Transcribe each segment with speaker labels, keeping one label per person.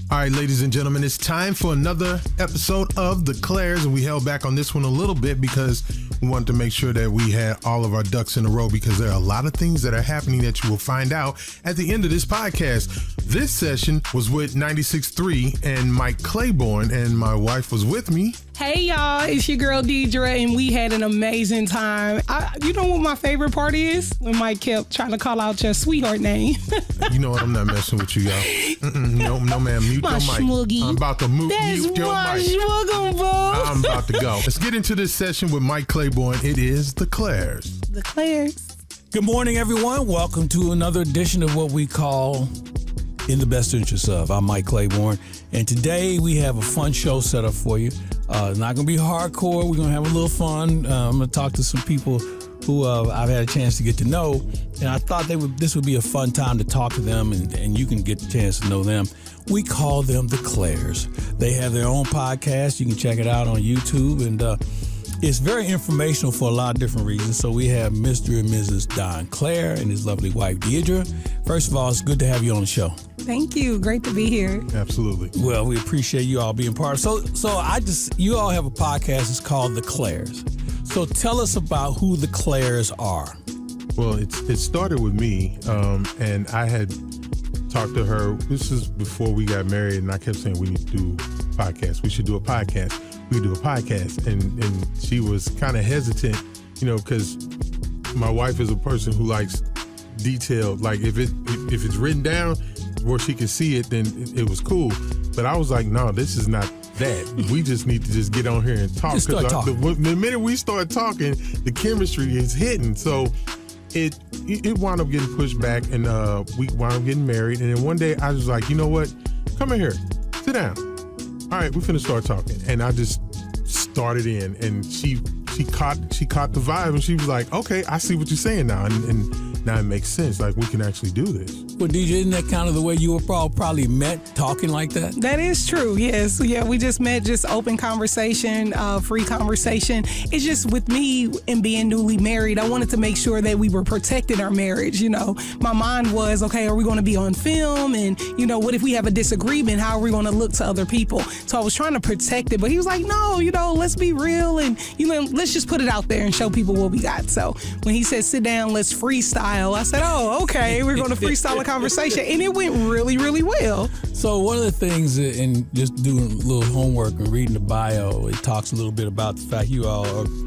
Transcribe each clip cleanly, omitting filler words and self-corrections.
Speaker 1: All right, ladies and gentlemen, it's time for another episode of The Clairs, and we held back on this one a little bit because we wanted to make sure that we had all of our ducks in a row, because there are a lot of things that are happening that you will find out at the end of this podcast. This session was with 96.3 and Mike Claiborne, and my wife was with me.
Speaker 2: Hey y'all, it's your girl Deidra, and we had an amazing time. You know what my favorite part is? When Mike kept trying to call out your sweetheart name.
Speaker 1: You know what? I'm not messing with you, y'all. No, ma'am. Mute
Speaker 2: my
Speaker 1: your mic.
Speaker 2: schmoogie.
Speaker 1: I'm about to mute your mic. I'm about to go. Let's get into this session with Mike Claiborne. It is The Clairs.
Speaker 2: The Clairs.
Speaker 3: Good morning, everyone. Welcome to another edition of what we call In the Best Interest Of. I'm Mike Claiborne, and today we have a fun show set up for you. It's not going to be hardcore. We're going to have a little fun. I'm going to talk to some people who I've had a chance to get to know, and I thought this would be a fun time to talk to them, and you can get the chance to know them. We call them The Clairs. They have their own podcast. You can check it out on YouTube, and it's very informational for a lot of different reasons. So we have Mr. and Mrs. Don Clair and his lovely wife, Deidra. First of all, it's good to have you on the show.
Speaker 2: Thank you. Great to be here.
Speaker 1: Absolutely.
Speaker 3: Well, we appreciate you all being part of it. So you all have a podcast. It's called The Clairs. So tell us about who The Clairs are.
Speaker 1: Well, it started with me, and I had talked to her. This is before we got married, and I kept saying we need to do a podcast. We should do a podcast. We do a podcast, and she was kind of hesitant, because my wife is a person who likes detailed. Like if it's written down where she can see it, then it was cool. But I was like, no, this is not that. We just need to just get on here and talk.
Speaker 3: Just start talking.
Speaker 1: The minute we start talking, the chemistry is hitting. So it wound up getting pushed back, and we wound up getting married. And then one day I was like, you know what? Come in here, sit down. All right, we're finna start talking. And I just started in, and she caught the vibe, and she was like, okay, I see what you're saying now, and now it makes sense. Like, we can actually do this.
Speaker 3: Well, DJ, isn't that kind of the way you were probably met, talking like that?
Speaker 2: That is true, yes. Yeah, we just met, just open conversation, free conversation. It's just with me and being newly married, I wanted to make sure that we were protecting our marriage. My mind was, okay, are we going to be on film? And, what if we have a disagreement? How are we going to look to other people? So I was trying to protect it, but he was like, no, let's be real, and, let's just put it out there and show people what we got. So when he said, sit down, let's freestyle, I said, oh, okay, we're going to freestyle a conversation, and it went really, really well.
Speaker 3: So one of the things, in just doing a little homework and reading the bio, it talks a little bit about the fact you all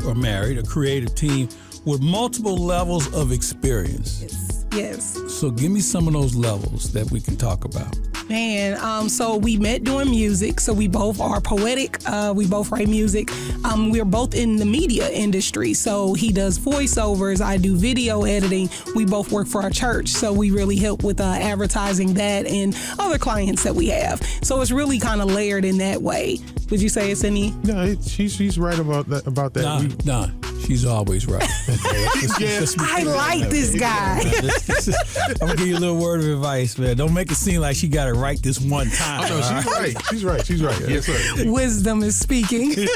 Speaker 3: are married, a creative team with multiple levels of experience.
Speaker 2: Yes.
Speaker 3: So give me some of those levels that we can talk about.
Speaker 2: Man, so we met doing music. So we both are poetic. We both write music. We're both in the media industry. So he does voiceovers. I do video editing. We both work for our church. So we really help with advertising that and other clients that we have. So it's really kind of layered in that way. Would you say it's any?
Speaker 1: No, she's right about that.
Speaker 3: Nah, she's always right.
Speaker 2: I like this guy.
Speaker 3: I'm going to give you a little word of advice, man. Don't make it seem like she got it right this one time.
Speaker 1: Oh, no, she's right. Yes, sir.
Speaker 2: Wisdom is speaking.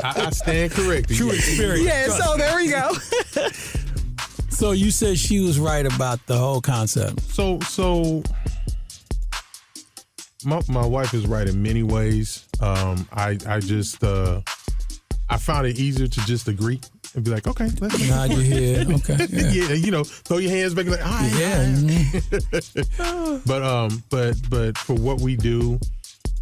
Speaker 1: I stand corrected.
Speaker 3: True experience.
Speaker 2: Yeah, so there we go.
Speaker 3: So you said she was right about the whole concept.
Speaker 1: So my wife is right in many ways. I found it easier to just agree and be like, okay, let's
Speaker 3: nod your head. Okay.
Speaker 1: Yeah, throw your hands back like, all right. Yeah. But for what we do,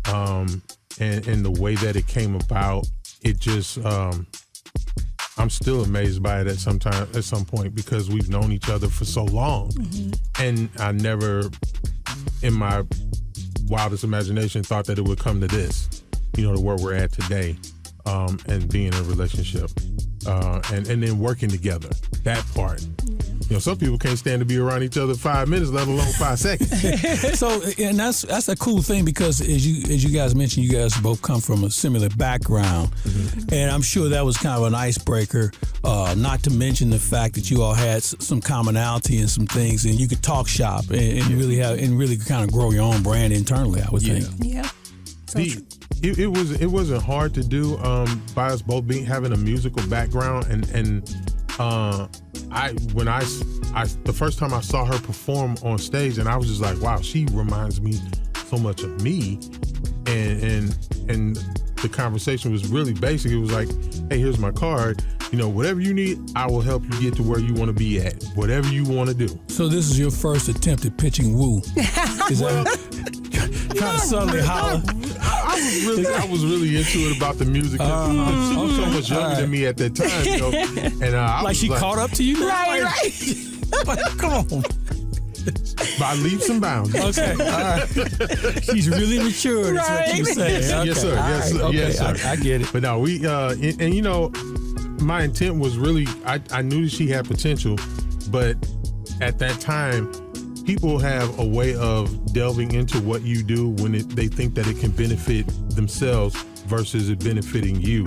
Speaker 1: and the way that it came about, it just I'm still amazed by it at some point, because we've known each other for so long. Mm-hmm. And I never in my wildest imagination thought that it would come to this, to where we're at today, and being in a relationship, and then working together, that part. Some people can't stand to be around each other 5 minutes, let alone 5 seconds.
Speaker 3: So, and that's a cool thing, because as you guys mentioned, you guys both come from a similar background, mm-hmm. and I'm sure that was kind of an icebreaker. Not to mention the fact that you all had some commonality and some things, and you could talk shop and really kind of grow your own brand internally, I would think.
Speaker 2: Yeah. So
Speaker 1: it wasn't hard to do, by us both having a musical background, and the first time I saw her perform on stage, and I was just like, wow, she reminds me so much of me, and the conversation was really basic. It was like, hey, here's my card. Whatever you need, I will help you get to where you want to be at. Whatever you want to do.
Speaker 3: So this is your first attempt at pitching woo. Is that kind of subtly holler?
Speaker 1: I was really into it about the music. She was so much younger than me at that time. And I
Speaker 3: like
Speaker 1: was
Speaker 3: she caught up to you now?
Speaker 2: Right.
Speaker 3: Come on.
Speaker 1: By leaps and bounds.
Speaker 3: Okay. All right. She's really mature, is what you're saying. Okay.
Speaker 1: Yes, sir. Yes, sir.
Speaker 3: Okay.
Speaker 1: Yes, sir.
Speaker 3: I get it.
Speaker 1: But no, we my intent was really, I knew that she had potential, but at that time, people have a way of delving into what you do when they think that it can benefit themselves versus it benefiting you,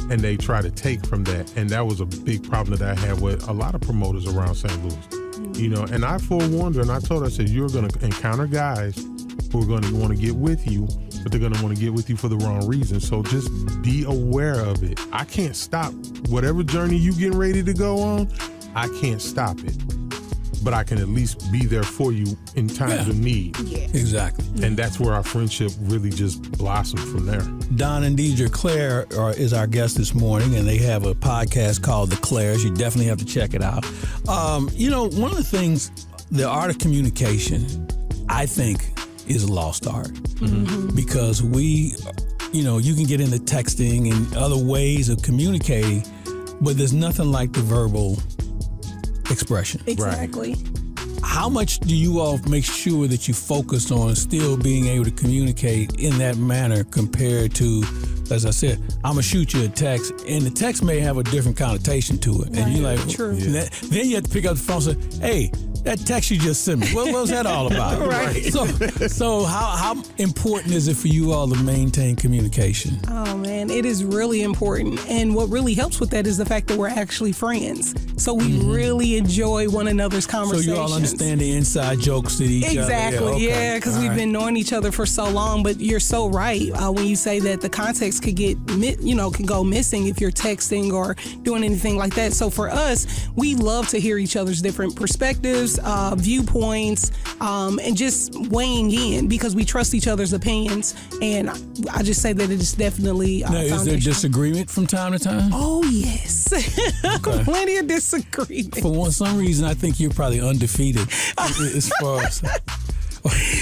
Speaker 1: and they try to take from that. And that was a big problem that I had with a lot of promoters around St. Louis. And I forewarned her, and I told her, I said, you're going to encounter guys who are going to want to get with you, but they're going to want to get with you for the wrong reason. So just be aware of it. I can't stop whatever journey you getting ready to go on. I can't stop it, but I can at least be there for you in times of need.
Speaker 2: Yeah.
Speaker 3: Exactly.
Speaker 1: And that's where our friendship really just blossomed from there.
Speaker 3: Don and Deidra Claire is our guest this morning, and they have a podcast called The Claires. You definitely have to check it out. One of the things, the art of communication, I think, is a lost art. Mm-hmm. Because you can get into texting and other ways of communicating, but there's nothing like the verbal expression.
Speaker 2: Exactly.
Speaker 1: Right.
Speaker 3: How much do you all make sure that you focus on still being able to communicate in that manner compared to, as I said, I'm going to shoot you a text, and the text may have a different connotation to it. Right. And you're like,
Speaker 2: true.
Speaker 3: Yeah. Then you have to pick up the phone and say, hey, that text you just sent me, what was that all about?
Speaker 2: Right.
Speaker 3: So how important is it for you all to maintain communication?
Speaker 2: Oh, man, it is really important. And what really helps with that is the fact that we're actually friends. So we really enjoy one another's conversations.
Speaker 3: So you all understand the inside jokes to each other?
Speaker 2: Exactly, yeah, because we've been knowing each other for so long. But you're so right when you say that the context could can go missing if you're texting or doing anything like that. So for us, we love to hear each other's different perspectives, viewpoints, and just weighing in because we trust each other's opinions. And I just say that it is definitely
Speaker 3: now, is there disagreement from time to time?
Speaker 2: Oh, yes.
Speaker 3: Okay.
Speaker 2: Plenty of disagreement.
Speaker 3: For some reason, I think you're probably undefeated as far as...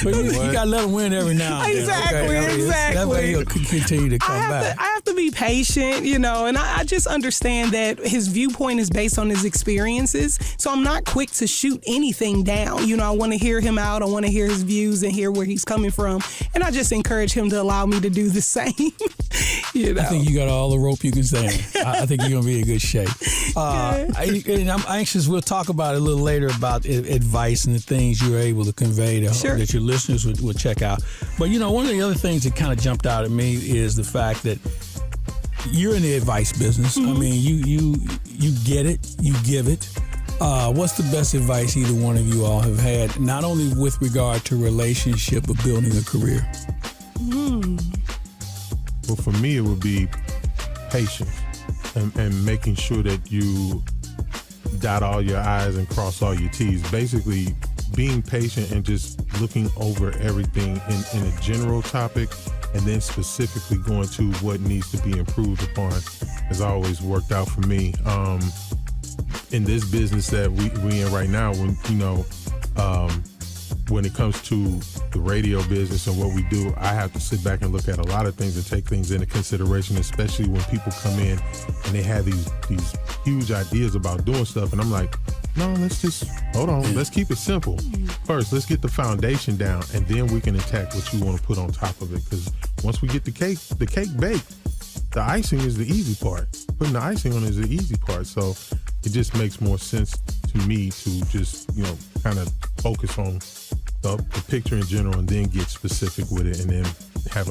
Speaker 3: But you got to let him win every now and then.
Speaker 2: Exactly,
Speaker 3: okay?
Speaker 2: exactly.
Speaker 3: That way he'll continue to come back.
Speaker 2: I have to be patient, and I just understand that his viewpoint is based on his experiences. So I'm not quick to shoot anything down. I want to hear him out. I want to hear his views and hear where he's coming from. And I just encourage him to allow me to do the same. I
Speaker 3: think you got all the rope you can stand. I think you're going to be in good shape. And I'm anxious. We'll talk about it a little later about advice and the things you're able to convey that your listeners would check out. But, one of the other things that kind of jumped out at me is the fact that you're in the advice business. Mm-hmm. I mean, you get it, you give it. What's the best advice either one of you all have had, not only with regard to relationship, but building a career?
Speaker 1: Well, for me, it would be patience and making sure that you dot all your I's and cross all your T's. Basically, being patient and just looking over everything in a general topic and then specifically going to what needs to be improved upon has always worked out for me. In this business that we in right now, when it comes to the radio business and what we do, I have to sit back and look at a lot of things and take things into consideration, especially when people come in and they have these huge ideas about doing stuff. And I'm like, no, let's just, hold on. Let's keep it simple. First, let's get the foundation down, and then we can attack what you want to put on top of it. Because once we get the cake baked, the icing is the easy part. Putting the icing on is the easy part. So it just makes more sense to me to just, kind of focus on the picture in general and then get specific with it and then have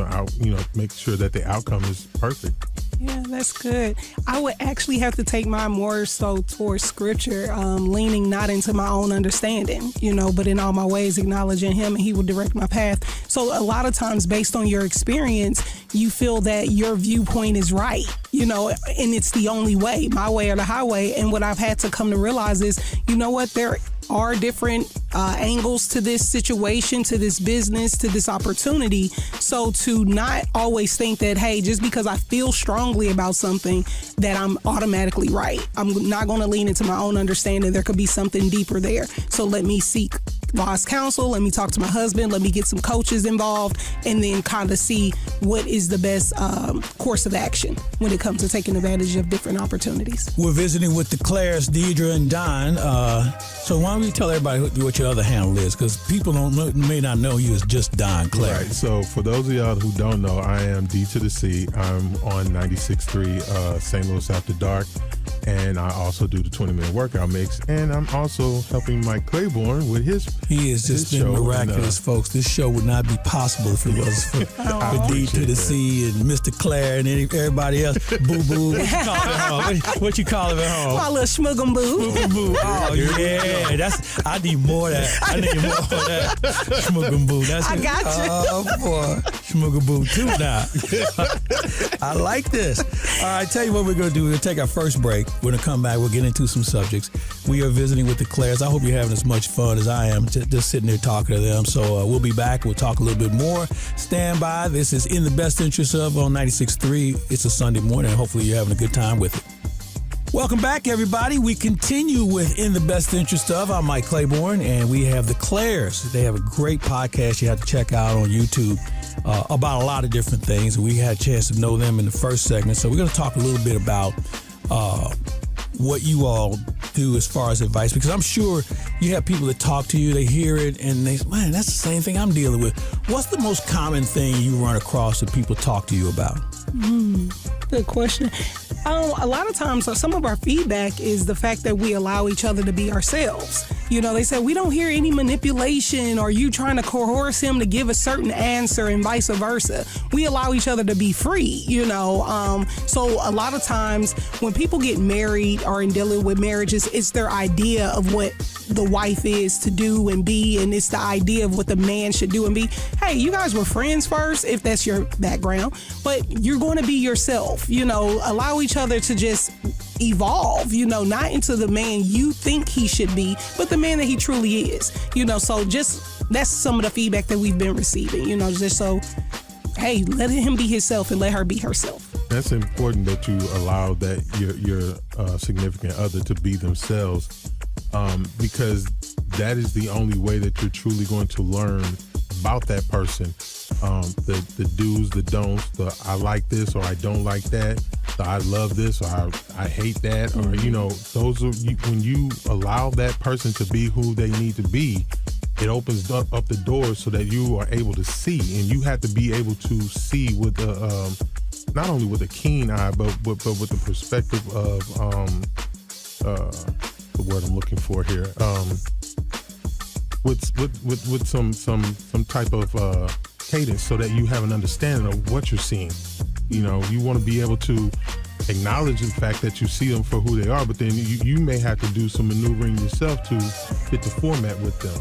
Speaker 1: make sure that the outcome is perfect.
Speaker 2: Yeah, that's good. I would actually have to take mine more so towards scripture, leaning not into my own understanding, but in all my ways acknowledging him, and he will direct my path. So a lot of times based on your experience, you feel that your viewpoint is right, and it's the only way, my way or the highway. And what I've had to come to realize is, there are different angles to this situation, to this business, to this opportunity. So to not always think that, hey, just because I feel strongly about something, that I'm automatically right. I'm not going to lean into my own understanding. There could be something deeper there. So let me seek wise counsel. Let me talk to my husband. Let me get some coaches involved, and then kind of see what is the best course of action when it comes to taking advantage of different opportunities.
Speaker 3: We're visiting with the Claires, Deidra and Don. So why don't you tell everybody what your other handle is? Because people may not know you as just Don Claire.
Speaker 1: Right. So for those of y'all who don't know, I am D2thaC. I'm on 96.3 St. Louis After Dark. And I also do the 20-minute workout mix. And I'm also helping Mike Claiborne with his
Speaker 3: He has just been miraculous, folks. This show would not be possible if it was for D2thaC and Mr. Claire and everybody else. Boo-boo. What you call it at home? What you call it at home?
Speaker 2: My little schmuggum-boo.
Speaker 3: Schmuggum-boo. Oh, yeah. I need more of that. I need more of that. Schmuggum-boo.
Speaker 2: I got you.
Speaker 3: Oh, boy. Schmuggum-boo, too, now. I like this. All right, tell you what we're going to do. We're going to take our first break. We're going to come back. We'll get into some subjects. We are visiting with the Claires. I hope you're having as much fun as I am just sitting there talking to them. So we'll be back. We'll talk a little bit more. Stand by. This is In the Best Interest Of on 96.3. It's a Sunday morning, and hopefully you're having a good time with it. Welcome back, everybody. We continue with In the Best Interest Of. I'm Mike Claiborne, and we have the Claires. They have a great podcast you have to check out on YouTube about a lot of different things. We had a chance to know them in the first segment. So we're going to talk a little bit about what you all do as far as advice, because I'm sure you have people that talk to you, they hear it, and they say, man, that's the same thing I'm dealing with. What's the most common thing you run across that people talk to you about?
Speaker 2: Good question. A lot of times, some of our feedback is the fact that we allow each other to be ourselves. You know, they say, we don't hear any manipulation or you trying to coerce him to give a certain answer and vice versa. We allow each other to be free, you know. So a lot of times when people get married or in dealing with marriages, it's their idea of what the wife is to do and be, and it's the idea of what the man should do and be. Hey, you guys were friends first, if that's your background, but you're going to be yourself, you know. Allow each other to just evolve, you know, not into the man you think he should be, but the man that he truly is, you know. So just that's some of the feedback that we've been receiving, you know, just so, hey, let him be himself and let her be herself.
Speaker 1: That's important that you allow that your significant other to be themselves, because that is the only way that you're truly going to learn about that person. The do's, the don'ts, the I like this or I don't like that, the I love this or I hate that, or, you know, those are, when you allow that person to be who they need to be, it opens up the doors so that you are able to see, and you have to be able to see with not only with a keen eye, but with the perspective of the word I'm looking for here, with some type of cadence, so that you have an understanding of what you're seeing. You know, you want to be able to acknowledge the fact that you see them for who they are, but then you may have to do some maneuvering yourself to fit the format with them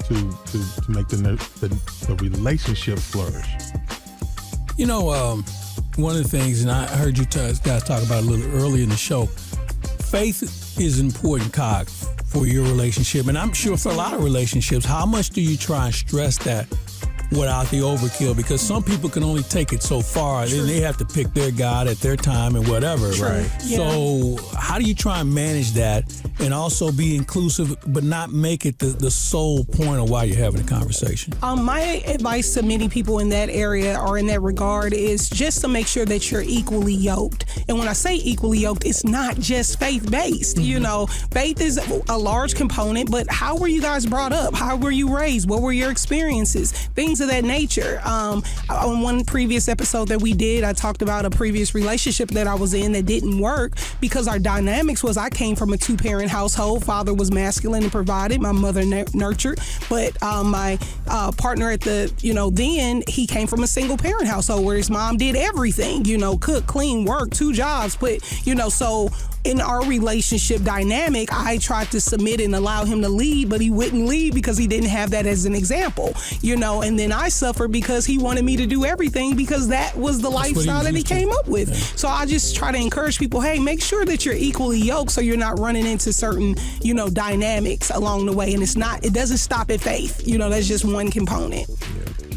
Speaker 1: to make the relationship flourish.
Speaker 3: You know, one of the things, and I heard you guys talk about it a little earlier in the show, faith is an important cog for your relationship. And I'm sure for a lot of relationships, how much do you try and stress that without the overkill? Because some people can only take it so far, and they have to pick their God at their time and whatever.
Speaker 2: Right. Yeah.
Speaker 3: So how do you try and manage that and also be inclusive but not make it the sole point of why you're having a conversation?
Speaker 2: My advice to many people in that area or in that regard is just to make sure that you're equally yoked. And when I say equally yoked, it's not just faith-based. Mm-hmm. You know, faith is a large component, but how were you guys brought up? How were you raised? What were your experiences? Things of that nature. On one previous episode that we did, I talked about a previous relationship that I was in that didn't work because our dynamics was I came from a two-parent household. Father was masculine and provided. My mother nurtured. But my partner at the, then he came from a single-parent household where his mom did everything, cook, clean, work, 2 jobs. But, so in our relationship dynamic, I tried to submit and allow him to lead, but he wouldn't lead because he didn't have that as an example, and then I suffered because he wanted me to do everything because that was the lifestyle that he came up with. Yeah. So I just try to encourage people, hey, make sure that you're equally yoked so you're not running into certain, dynamics along the way. And it doesn't stop at faith. That's just one component.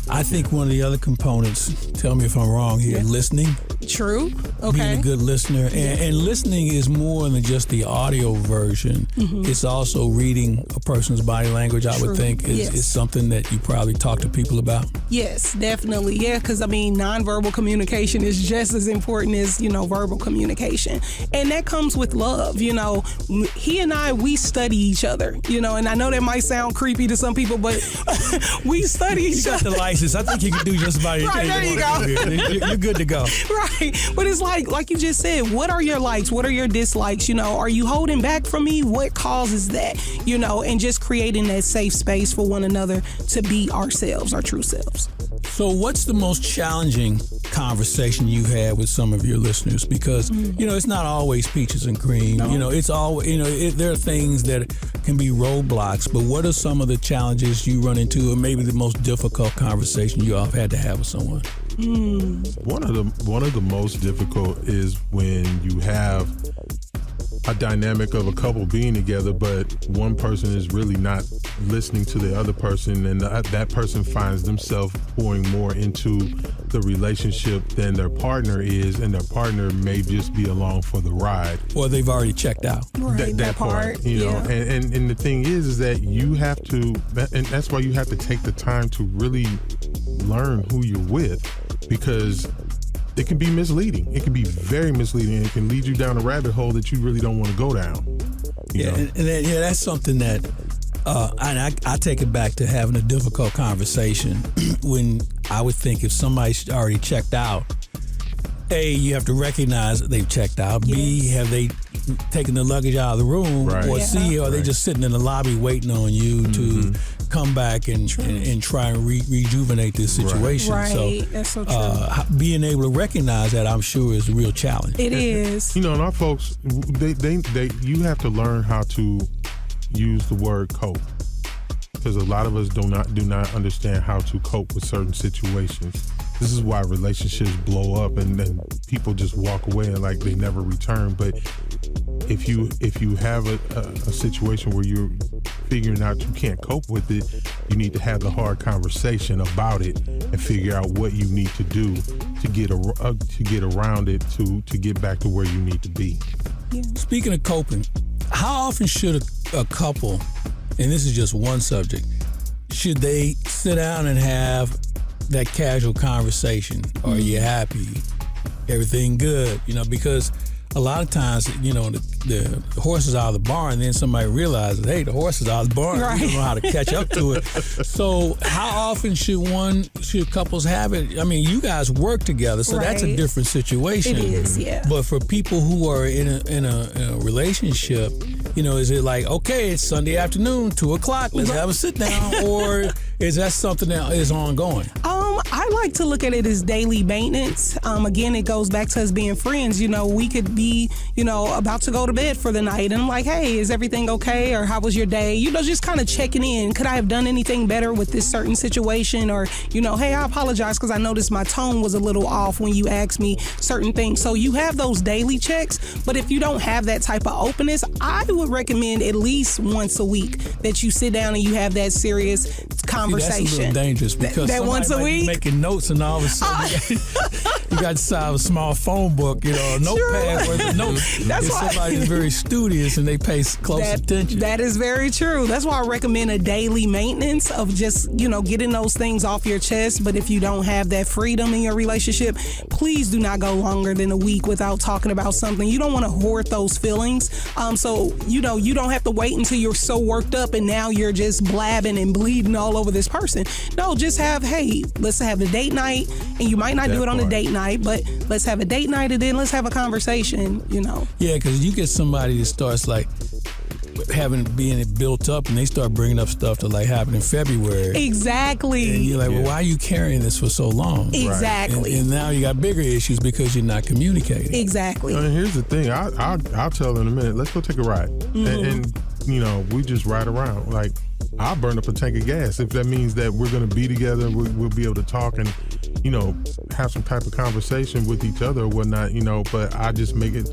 Speaker 3: I think one of the other components, tell me if I'm wrong here, listening.
Speaker 2: True. Okay.
Speaker 3: Being a good listener. And listening is more than just the audio version. Mm-hmm. It's also reading a person's body language, I would think, is something that you probably talk to people about. Yes,
Speaker 2: definitely. Yeah, because, nonverbal communication is just as important as, verbal communication. And that comes with love. He and I, we study each other, and I know that might sound creepy to some people, but we study each other.
Speaker 3: You got the license. I think you can do just about anything.
Speaker 2: Right, there
Speaker 3: you go. You're good to go.
Speaker 2: Right. But it's like you just said, what are your likes? What are your dislikes? Are you holding back from me? What causes that? And just creating that safe space for one another to be ourselves, our true selves.
Speaker 3: So what's the most challenging conversation you had with some of your listeners? Because, it's not always peaches and cream. No. It's always, there are things that can be roadblocks, but what are some of the challenges you run into, or maybe the most difficult conversation you all have had to have with someone?
Speaker 1: One of the most difficult is when you have a dynamic of a couple being together, but one person is really not listening to the other person, and that person finds themselves pouring more into the relationship than their partner is, and their partner may just be along for the ride.
Speaker 3: Or they've already checked out.
Speaker 2: Right,
Speaker 1: that part. And the thing is that you have to, and that's why you have to take the time to really learn who you're with, because it can be misleading. It can be very misleading, and it can lead you down a rabbit hole that you really don't want to go down.
Speaker 3: And that's something that, and I take it back to having a difficult conversation when I would think if somebody's already checked out, A, you have to recognize that they've checked out. Yes. B, have they taken the luggage out of the room?
Speaker 1: Right.
Speaker 3: Or C, are they just sitting in the lobby waiting on you to come back and try and rejuvenate this situation?
Speaker 2: Right.
Speaker 3: So,
Speaker 2: that's so true.
Speaker 3: Being able to recognize that, I'm sure, is a real challenge.
Speaker 2: It is.
Speaker 1: And our folks, you have to learn how to use the word cope, because a lot of us do not understand how to cope with certain situations. This is why relationships blow up and then people just walk away and like they never return. But if you have a situation where you're figuring out you can't cope with it, you need to have the hard conversation about it and figure out what you need to do to get around it, to get back to where you need to be.
Speaker 3: Yeah. Speaking of coping, how often should a couple, and this is just one subject, should they sit down and have that casual conversation? Are you happy? Everything good? Because a lot of times, the horse is out of the barn, and then somebody realizes, hey, the horse is out of the barn.
Speaker 2: Right.
Speaker 3: You don't know how to catch up to it. So how often should couples have it? You guys work together, so that's a different situation.
Speaker 2: It is, yeah.
Speaker 3: But for people who are in a relationship, is it like, okay, it's Sunday afternoon, 2:00, let's have a sit down, or is that something that is ongoing?
Speaker 2: I like to look at it as daily maintenance. Again, it goes back to us being friends. We could be, about to go to bed for the night, and I'm like, hey, is everything okay? Or how was your day? Just kind of checking in. Could I have done anything better with this certain situation? Or, hey, I apologize because I noticed my tone was a little off when you asked me certain things. So you have those daily checks, but if you don't have that type of openness, I would recommend at least once a week that you sit down and you have that serious conversation.
Speaker 3: That's a little dangerous because
Speaker 2: that once a week,
Speaker 3: making notes, and all of a sudden you got to have a small phone book, a notepad worth of notes.
Speaker 2: That's why
Speaker 3: somebody's very studious and they pay close attention.
Speaker 2: That is very true. That's why I recommend a daily maintenance of just, getting those things off your chest. But if you don't have that freedom in your relationship, please do not go longer than a week without talking about something. You don't want to hoard those feelings. So, you don't have to wait until you're so worked up and now you're just blabbing and bleeding all over this person. No, just let's have a date night, and you might not do it on a date night, but let's have a date night and then let's have a conversation,
Speaker 3: Yeah, because you get somebody that starts like, being built up, and they start bringing up stuff that like happened in February.
Speaker 2: Exactly.
Speaker 3: And you're like, well, why are you carrying this for so long?
Speaker 2: Exactly.
Speaker 3: And now you got bigger issues because you're not communicating.
Speaker 2: Exactly.
Speaker 1: And here's the thing. I'll tell in a minute. Let's go take a ride. And we just ride around. Like, I'll burn up a tank of gas if that means that we're going to be together. We'll be able to talk and, have some type of conversation with each other or whatnot, but I just make it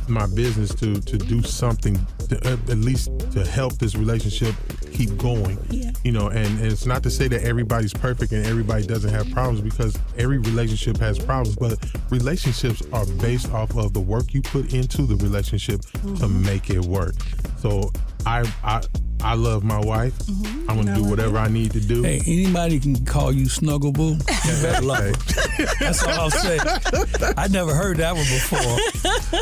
Speaker 1: my business to do something at least to help this relationship keep going.
Speaker 2: Yeah.
Speaker 1: And it's not to say that everybody's perfect and everybody doesn't have problems, because every relationship has problems, but relationships are based off of the work you put into the relationship to make it work. So I love my wife. I'm gonna do whatever I need to do.
Speaker 3: Hey, anybody can call you Snuggle Boo. You better love her. That's all I'll say. I never heard that one before,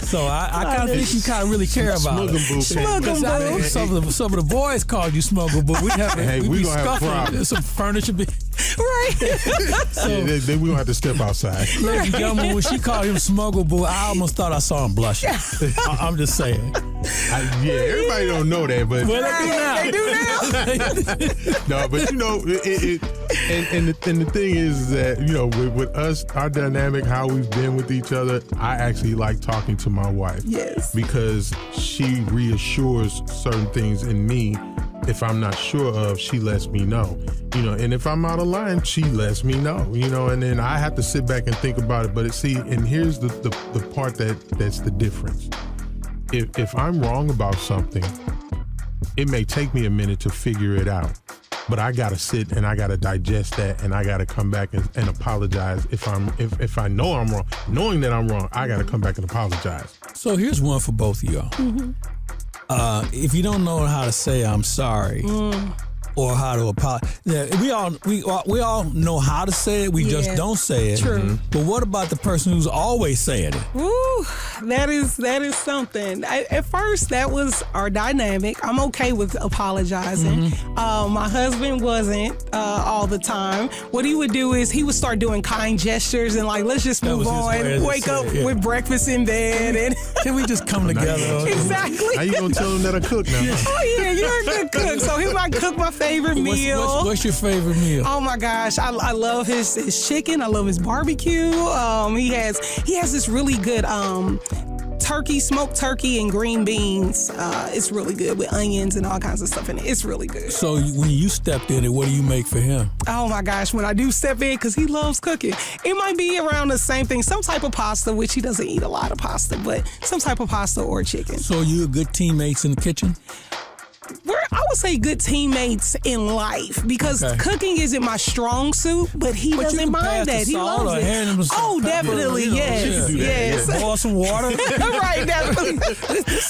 Speaker 3: so I kind of think you kind of really care about it.
Speaker 2: Snuggle Boo.
Speaker 3: Some of the boys called you Snuggle Boo. We'd be
Speaker 1: gonna have problems.
Speaker 3: Some furniture.
Speaker 2: Right.
Speaker 1: Then we gonna have to step outside.
Speaker 3: Ladies and gentlemen, when she called him Smuggle Boo, I almost thought I saw him blushing. I'm just saying.
Speaker 1: Everybody don't know that, but
Speaker 2: They do now.
Speaker 1: no, but and the thing is that with us, our dynamic, how we've been with each other, I actually like talking to my wife.
Speaker 2: Yes.
Speaker 1: Because she reassures certain things in me. If I'm not sure of, she lets me know, and if I'm out of line, she lets me know, and then I have to sit back and think about it. But and here's the part that's the difference. If I'm wrong about something, it may take me a minute to figure it out, but I gotta sit and I gotta digest that, and I gotta come back and apologize if I know I'm wrong. Knowing that I'm wrong, I gotta come back and apologize.
Speaker 3: So here's one for both of y'all. If you don't know how to say I'm sorry or how to apologize, we all know how to say it. We just don't say it.
Speaker 2: True.
Speaker 3: But what about the person who's always saying it?
Speaker 2: Woo, that is something. At first, that was our dynamic. I'm okay with apologizing. My husband wasn't all the time. What he would do is he would start doing kind gestures and like, let's just move on. Wake up with breakfast in bed. And
Speaker 3: can we just come together?
Speaker 2: Exactly.
Speaker 1: How you gonna tell him that I cook now?
Speaker 2: Oh yeah, you're a good cook. So he might cook my favorite meal.
Speaker 3: What's your favorite meal?
Speaker 2: Oh my gosh, I love his chicken. I love his barbecue. He has this really good smoked turkey and green beans. It's really good with onions and all kinds of stuff in it. It's really good.
Speaker 3: So when you stepped in it, what do you make for him?
Speaker 2: Oh my gosh, when I do step in, because he loves cooking, it might be around the same thing. Some type of pasta, which he doesn't eat a lot of pasta, but some type of pasta or chicken.
Speaker 3: So you good teammates in the kitchen?
Speaker 2: I would say good teammates in life, because cooking isn't my strong suit, but he doesn't mind that. He loves it. Oh, definitely, yes.
Speaker 3: Boil some water.
Speaker 2: Right, definitely.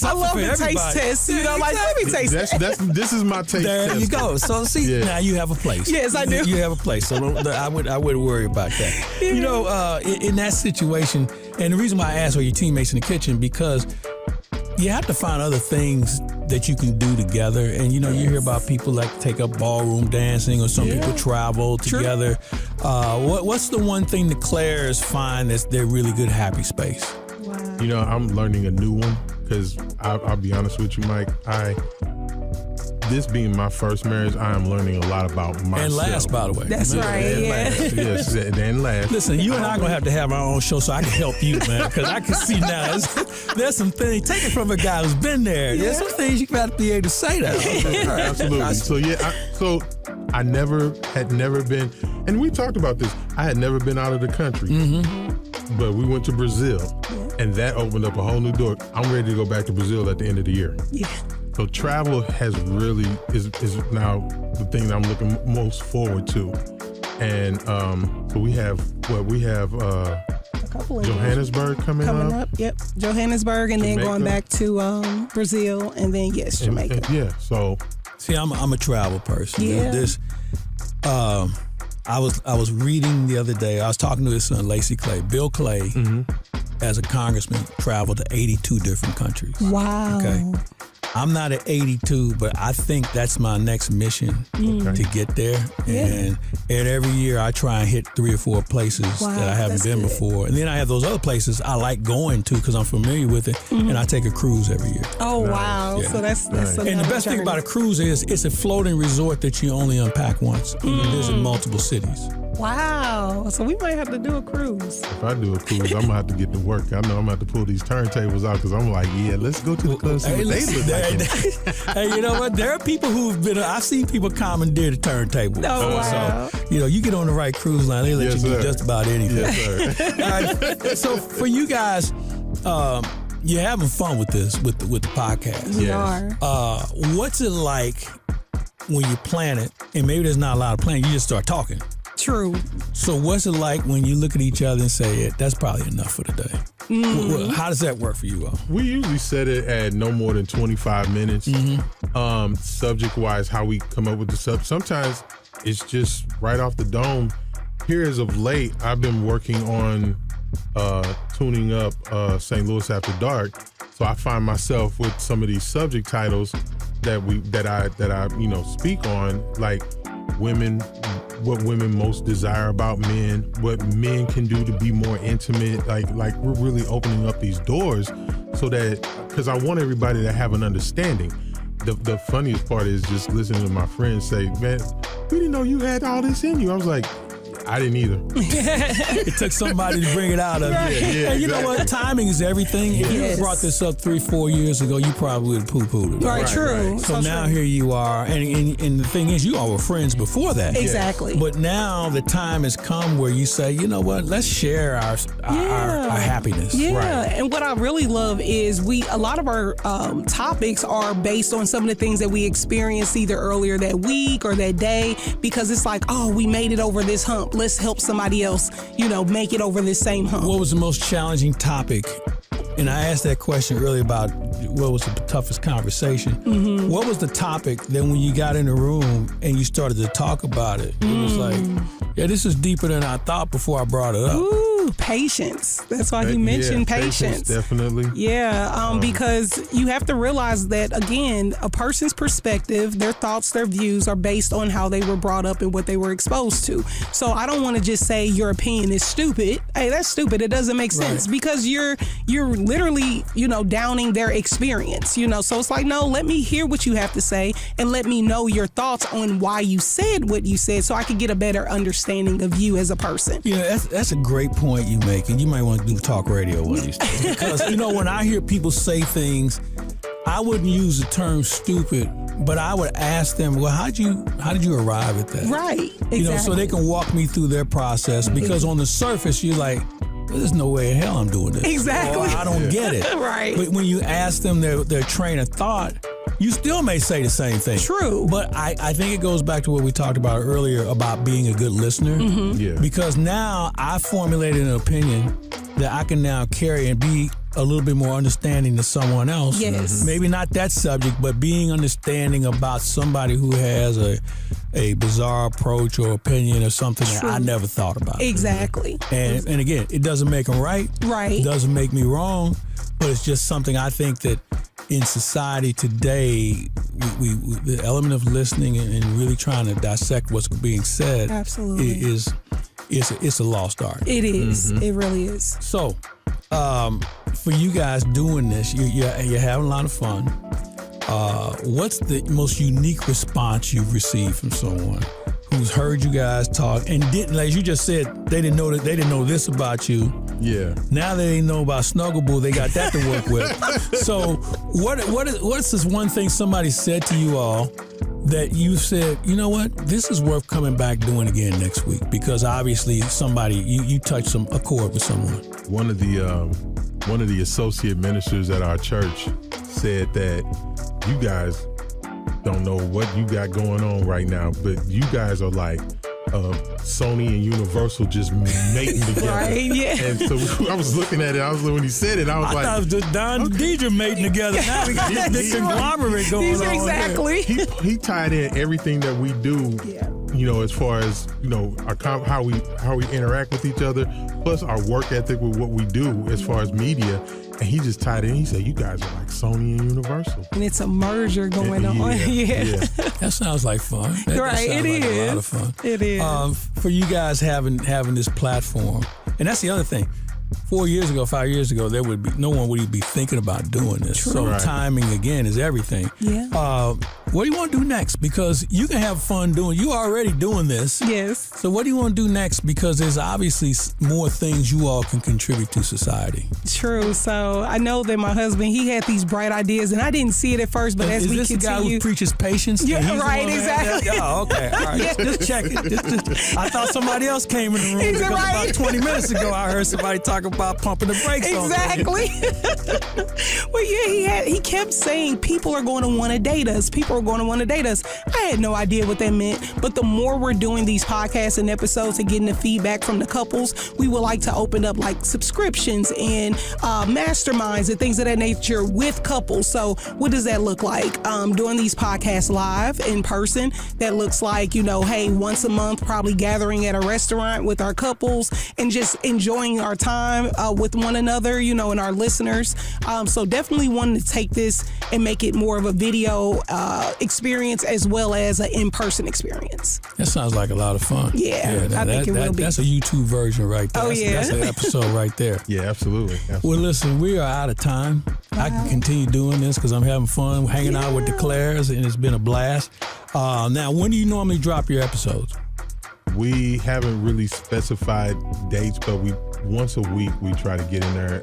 Speaker 2: I love the taste test. Let me taste that.
Speaker 1: This is my taste test.
Speaker 3: There you go. So see, now you have a place.
Speaker 2: Yes, I do.
Speaker 3: You have a place. So I wouldn't worry about that. In that situation, and the reason why I asked are your teammates in the kitchen, because you have to find other things that you can do together. And, you hear about people like take up ballroom dancing, or some people travel together. What's the one thing the Claires find that's their really good happy space?
Speaker 2: Wow.
Speaker 1: I'm learning a new one, because I'll be honest with you, Mike. This being my first marriage, I am learning a lot about myself.
Speaker 3: And last, by the way.
Speaker 2: That's right,
Speaker 1: Yes, and last.
Speaker 3: Listen, you and I are going to have our own show so I can help you, man, because I can see now there's some things, take it from a guy who's been there. There's some things you got to be able to say that.
Speaker 1: Absolutely. So I had never been, and we talked about this, I had never been out of the country. But we went to Brazil, and that opened up a whole new door. I'm ready to go back to Brazil at the end of the year.
Speaker 2: Yeah.
Speaker 1: So travel has really is now the thing that I'm looking most forward to, and so we have a couple of
Speaker 2: Johannesburg coming up. Yep, Johannesburg, and Jamaica. Then going back to Brazil, and then Jamaica.
Speaker 1: And so
Speaker 3: see, I'm a travel person.
Speaker 2: Yeah.
Speaker 3: I was reading the other day. I was talking to his son Lacey Clay. Bill Clay, as a congressman, traveled to 82 different countries.
Speaker 2: Wow.
Speaker 3: Okay. I'm not at 82, but I think that's my next mission to get there. And every year I try and hit 3 or 4 places that I haven't been before. And then I have those other places I like going to because I'm familiar with it. And I take a cruise every year.
Speaker 2: Oh, wow. Yeah. So that's
Speaker 3: And the best thing about a cruise is it's a floating resort that you only unpack once. And you visit multiple cities.
Speaker 2: Wow. So we might have to do a cruise.
Speaker 1: If I do a cruise, I'm going to have to get to work. I know I'm going to have to pull these turntables out because I'm like, yeah, let's go to the club. See what they look like.
Speaker 3: Hey, you know what? There are people who've been, I've seen people commandeer the turntable.
Speaker 2: Oh, wow.
Speaker 3: So, you get on the right cruise line, they let you do just about anything.
Speaker 1: Yes, sir.
Speaker 3: All right. So for you guys, you're having fun with this, with the podcast.
Speaker 2: We are.
Speaker 3: What's it like when you plan it, and maybe there's not a lot of planning, you just start talking?
Speaker 2: True.
Speaker 3: So what's it like when you look at each other and say, that's probably enough for the day? How does that work for you all?
Speaker 1: We usually set it at no more than 25 minutes. Subject-wise, how we come up with the subject. Sometimes it's just right off the dome. Here as of late, I've been working on tuning up St. Louis After Dark. So I find myself with some of these subject titles that I speak on, like what women most desire about men, what men can do to be more intimate. Like we're really opening up these doors so that, because I want everybody to have an understanding. The funniest part is just listening to my friends say, man, we didn't know you had all this in you. I was like, I didn't either.
Speaker 3: It took somebody to bring it out of you.
Speaker 1: Yeah,
Speaker 3: and you know what? Timing is everything. If you brought this up 3-4 years ago, you probably would have poo-pooed it.
Speaker 2: Right, true.
Speaker 3: So now here you are. And the thing is, you all were friends before that.
Speaker 2: Exactly.
Speaker 3: But now the time has come where you say, you know what? Let's share our happiness.
Speaker 2: Yeah.
Speaker 3: Right.
Speaker 2: And what I really love is a lot of our topics are based on some of the things that we experienced either earlier that week or that day, because it's like, oh, we made it over this hump. Let's help somebody else, make it over this same hump.
Speaker 3: What was the most challenging topic? And I asked that question earlier about what was the toughest conversation. What was the topic that when you got in the room and you started to talk about it, it was like, this is deeper than I thought before I brought it up.
Speaker 2: Ooh, patience. That's why he mentioned patience.
Speaker 1: Definitely.
Speaker 2: Yeah, because you have to realize that, again, a person's perspective, their thoughts, their views are based on how they were brought up and what they were exposed to. So I don't want to just say your opinion is stupid. Hey, that's stupid. It doesn't make sense because you're literally, downing their experience, So it's like, no, let me hear what you have to say and let me know your thoughts on why you said what you said so I could get a better understanding of you as a person.
Speaker 3: That's a great point you make, and you might want to do talk radio one of these days. Because, when I hear people say things, I wouldn't use the term stupid, but I would ask them, well, how did you arrive at that?
Speaker 2: Right, exactly.
Speaker 3: So they can walk me through their process, because on the surface, you're like, there's no way in hell I'm doing this.
Speaker 2: Exactly.
Speaker 3: Or I don't get it.
Speaker 2: Right.
Speaker 3: But when you ask them their train of thought, you still may say the same thing.
Speaker 2: True.
Speaker 3: But I think it goes back to what we talked about earlier about being a good listener.
Speaker 1: Yeah.
Speaker 3: Because now I formulated an opinion that I can now carry and be a little bit more understanding to someone else.
Speaker 2: Yes.
Speaker 3: Maybe not that subject, but being understanding about somebody who has a bizarre approach or opinion or something that I never thought about.
Speaker 2: Exactly.
Speaker 3: And again, it doesn't make them right.
Speaker 2: Right.
Speaker 3: It doesn't make me wrong, but it's just something I think that in society today, we the element of listening and really trying to dissect what's being said
Speaker 2: absolutely
Speaker 3: it's a lost art.
Speaker 2: It is. It really is.
Speaker 3: So, for you guys doing this, you're having a lot of fun. What's the most unique response you've received from someone who's heard you guys talk and didn't, like you just said, they didn't know this about you?
Speaker 1: Yeah.
Speaker 3: Now they know about Snugglebull, they got that to work with. So what's this one thing somebody said to you all that you said, you know what, this is worth coming back doing again next week? Because obviously somebody, you touched a chord with someone.
Speaker 1: One of the associate ministers at our church said that you guys don't know what you got going on right now, but you guys are like Sony and Universal just mating together.
Speaker 2: Right, yeah.
Speaker 1: And so I was looking at it, when he said it, I was like,
Speaker 3: thought it was just Don and Deidra mating together. Now we got this big conglomerate going on.
Speaker 2: Exactly.
Speaker 1: He tied in everything that we do as far as how we interact with each other, plus our work ethic with what we do as far as media. And he just tied in. He said, "You guys are like Sony and Universal."
Speaker 2: And it's a merger going on. Yeah.
Speaker 3: That sounds like fun.
Speaker 2: Right, it is.
Speaker 3: A lot of fun.
Speaker 2: It is.
Speaker 3: For you guys having this platform, and that's the other thing. 4 years ago, 5 years ago, there would be no one would be thinking about doing this.
Speaker 2: True.
Speaker 3: So
Speaker 1: Right.
Speaker 3: timing again is everything.
Speaker 2: Yeah.
Speaker 3: What do you want to do next? Because you can have fun you already doing this.
Speaker 2: Yes.
Speaker 3: So what do you want to do next? Because there's obviously more things you all can contribute to society.
Speaker 2: True. So I know that my husband, he had these bright ideas, and I didn't see it at first, but as
Speaker 3: Is
Speaker 2: we
Speaker 3: this
Speaker 2: continue,
Speaker 3: the guy who preaches patience?
Speaker 2: Yeah,
Speaker 3: And he's the
Speaker 2: right,
Speaker 3: one that had
Speaker 2: exactly.
Speaker 3: that? Oh, okay. All right.
Speaker 2: Yeah.
Speaker 3: Just check it. I thought somebody else came in the room
Speaker 2: Is it
Speaker 3: because
Speaker 2: right?
Speaker 3: about 20 minutes ago I heard somebody talk about pumping the brakes on things.
Speaker 2: exactly. Well, yeah, he kept saying people are going to want to date us. People are going to want to date us. I had no idea what that meant, but the more we're doing these podcasts and episodes and getting the feedback from the couples, we would like to open up like subscriptions and masterminds and things of that nature with couples. So what does that look like? Doing these podcasts live in person. That looks like, hey, once a month, probably gathering at a restaurant with our couples and just enjoying our time with one another, and our listeners. So definitely wanting to take this and make it more of a video experience as well as an in-person experience.
Speaker 3: That sounds like a lot of fun.
Speaker 2: Yeah, I think it will be.
Speaker 3: That's a YouTube version right there.
Speaker 2: Oh,
Speaker 3: That's an episode right there.
Speaker 1: Yeah, absolutely.
Speaker 3: Well, listen, we are out of time. I can continue doing this because I'm having fun hanging out with the Claires, and it's been a blast. Now, when do you normally drop your episodes?
Speaker 1: We haven't really specified dates, but once a week we try to get in there.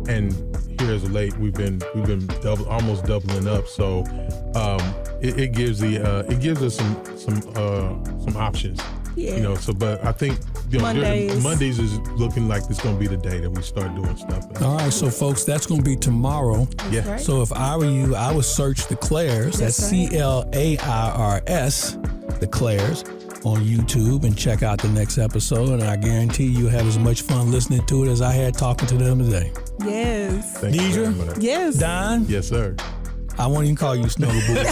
Speaker 1: And here as of late, we've been almost doubling up. So it gives us some options.
Speaker 2: Yeah.
Speaker 1: But I think Mondays is looking like it's going to be the day that we start doing stuff.
Speaker 3: All right, so folks, that's going to be tomorrow.
Speaker 1: Yeah.
Speaker 2: Right.
Speaker 3: So if I were you, I would search the Claires. That's
Speaker 2: right.
Speaker 3: CLAIRS, the Claires, on YouTube and check out the next episode. And I guarantee you'll have as much fun listening to it as I had talking to them today.
Speaker 2: Yes.
Speaker 1: Thank you very
Speaker 3: Deidra?
Speaker 1: much.
Speaker 2: Yes.
Speaker 3: Don?
Speaker 1: Yes, sir.
Speaker 3: I won't even call you Snowboo.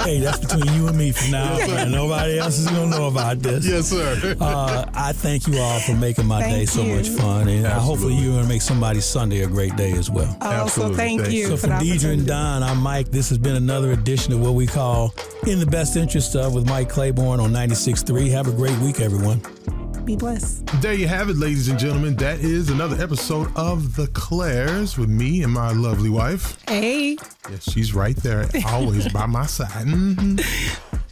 Speaker 3: Hey, that's between you and me for now.
Speaker 1: Yes,
Speaker 3: Nobody else is going to know about this.
Speaker 1: Yes, sir.
Speaker 3: I thank you all for making my day so
Speaker 2: you.
Speaker 3: much fun. And hopefully
Speaker 1: Absolutely.
Speaker 3: you're going to make somebody's Sunday a great day as well.
Speaker 2: Also,
Speaker 1: Absolutely.
Speaker 2: thank
Speaker 1: Thanks.
Speaker 2: you
Speaker 3: So
Speaker 2: for
Speaker 3: for
Speaker 2: the
Speaker 3: Deidra
Speaker 2: opportunity.
Speaker 3: and Don, I'm Mike. This has been another edition of what we call In the Best Interest Of with Mike Claiborne on 96.3. Have a great week, everyone.
Speaker 2: Be blessed.
Speaker 1: There you have it, ladies and gentlemen. That is another episode of The Claires with me and my lovely wife.
Speaker 2: Hey.
Speaker 1: Yes, she's right there, always by my side. Mm-hmm.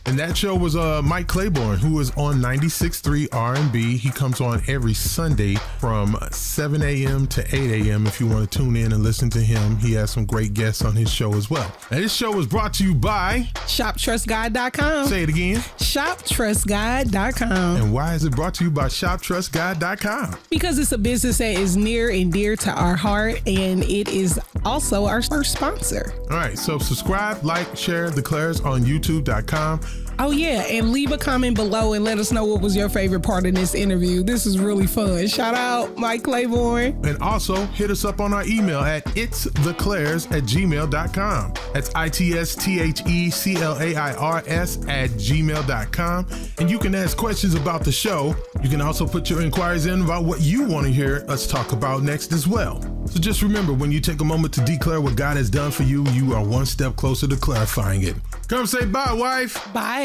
Speaker 1: And that show was Mike Claiborne, who is on 96.3 R&B. He comes on every Sunday from 7 a.m. to 8 a.m. if you want to tune in and listen to him. He has some great guests on his show as well. And this show was brought to you by...
Speaker 2: ShopTrustGuide.com.
Speaker 1: Say it again.
Speaker 2: ShopTrustGuide.com.
Speaker 1: And why is it brought to you by ShopTrustGuide.com?
Speaker 2: Because it's a business that is near and dear to our heart, and it is also our sponsor.
Speaker 1: All right, so subscribe, like, share The Claires on YouTube.com.
Speaker 2: Oh, yeah, and leave a comment below and let us know what was your favorite part in this interview. This is really fun. Shout out Mike Claiborne.
Speaker 1: And also hit us up on our email at itstheclairs@gmail.com. That's ITSTHECLAIRS@gmail.com. And you can ask questions about the show. You can also put your inquiries in about what you want to hear us talk about next as well. So just remember, when you take a moment to declare what God has done for you, you are one step closer to clarifying it. Come say bye, wife.
Speaker 2: Bye.